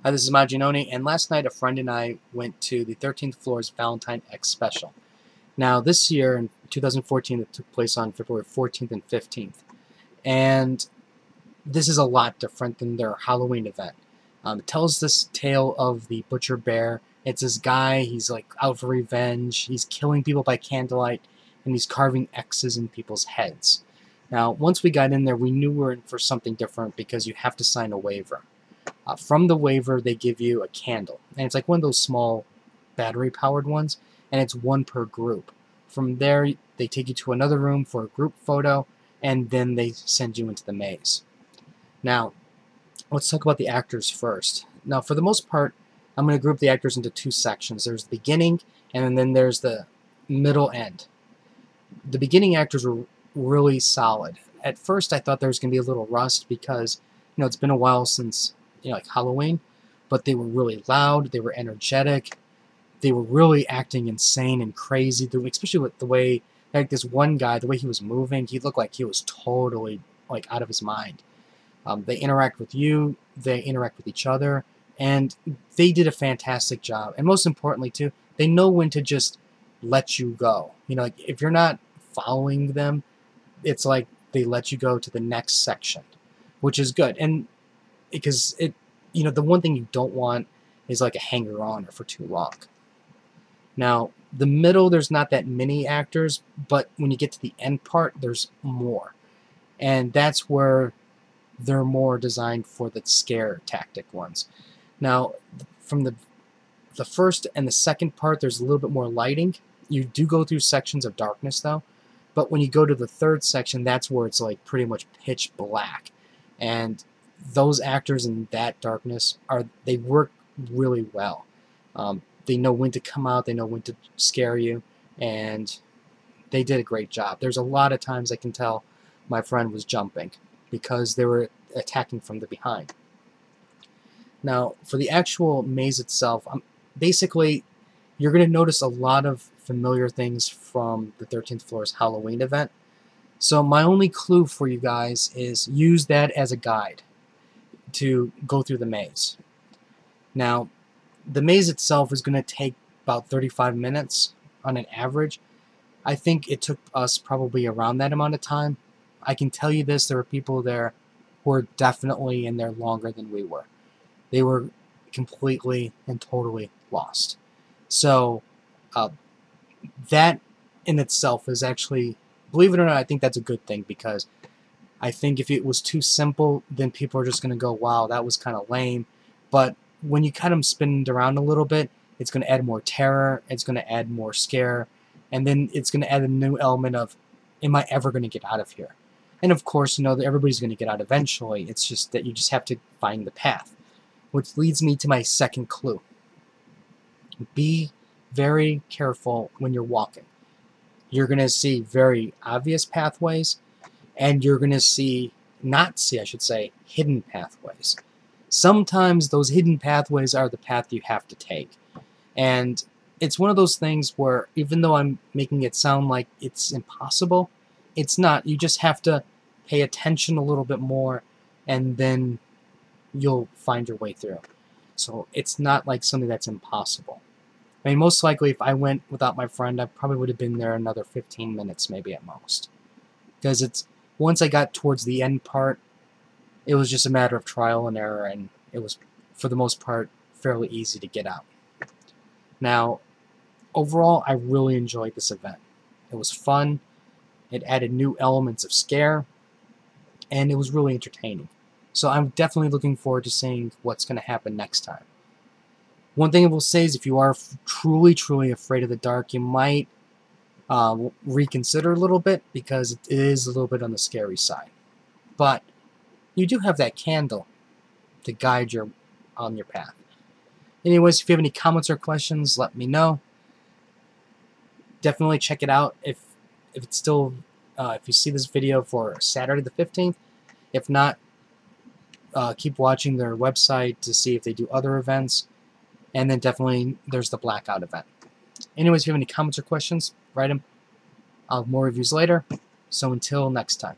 Hi, this is Maginoni, and last night a friend and I went to the 13th floor's Valentine X special. Now, this year, in 2014, it took place on February 14th and 15th, and this is a lot different than their Halloween event. It tells this tale of the Butcher Bear. It's this guy, he's like out for revenge, he's killing people by candlelight, and he's carving X's in people's heads. Now, once we got in there, we knew we were in for something different because you have to sign a waiver. From the waiver, they give you a candle, and it's like one of those small battery-powered ones, and it's one per group. From there, they take you to another room for a group photo, and then they send you into the maze. Now, let's talk about the actors first. Now, for the most part, I'm going to group the actors into two sections. There's the beginning, and then there's the middle end. The beginning actors were really solid. At first, I thought there was going to be a little rust because, it's been a while since like Halloween, but they were really loud, they were energetic, they were really acting insane and crazy, especially with the way, like this one guy, the way he was moving, he looked like he was totally like out of his mind. They interact with you, they interact with each other, and they did a fantastic job. And most importantly too, they know when to just let you go. Like if you're not following them, it's like they let you go to the next section, which is good. And because the one thing you don't want is like a hanger-on or for too long. Now, the middle, there's not that many actors, but when you get to the end part, there's more. And that's where they're more designed for the scare tactic ones. Now, from the first and the second part, there's a little bit more lighting. You do go through sections of darkness, though. But when you go to the third section, that's where it's like pretty much pitch black. And those actors in that darkness they work really well. They know when to come out, they know when to scare you, and they did a great job. There's a lot of times I can tell my friend was jumping because they were attacking from the behind. Now, for the actual maze itself, basically you're going to notice a lot of familiar things from the 13th floor's Halloween event. So my only clue for you guys is use that as a guide to go through the maze. Now, the maze itself is going to take about 35 minutes on an average. I think it took us probably around that amount of time. I can tell you this, there were people there who were definitely in there longer than we were. They were completely and totally lost. So, that in itself is actually, believe it or not, I think that's a good thing, because I think if it was too simple, then people are just going to go, wow, that was kind of lame. But when you kind of spin it around a little bit, it's going to add more terror, it's going to add more scare, and then it's going to add a new element of, am I ever going to get out of here? And of course, that everybody's going to get out eventually. It's just that you just have to find the path. Which leads me to my second clue. Be very careful when you're walking. You're going to see very obvious pathways, and you're going to not see, hidden pathways. Sometimes those hidden pathways are the path you have to take. And it's one of those things where, even though I'm making it sound like it's impossible, it's not. You just have to pay attention a little bit more, and then you'll find your way through. So it's not like something that's impossible. I mean, most likely, if I went without my friend, I probably would have been there another 15 minutes, maybe at most. Because once I got towards the end part, it was just a matter of trial and error, and it was, for the most part, fairly easy to get out. Now, overall, I really enjoyed this event. It was fun, it added new elements of scare, and it was really entertaining. So I'm definitely looking forward to seeing what's going to happen next time. One thing I will say is, if you are truly, truly afraid of the dark, you might reconsider a little bit, because it is a little bit on the scary side. But you do have that candle to guide you on your path. Anyways, if you have any comments or questions, let me know. Definitely check it out if it's still if you see this video for Saturday the 15th. If not, keep watching their website to see if they do other events. And then definitely there's the blackout event. Anyways, if you have any comments or questions, write them. I'll have more reviews later. So until next time.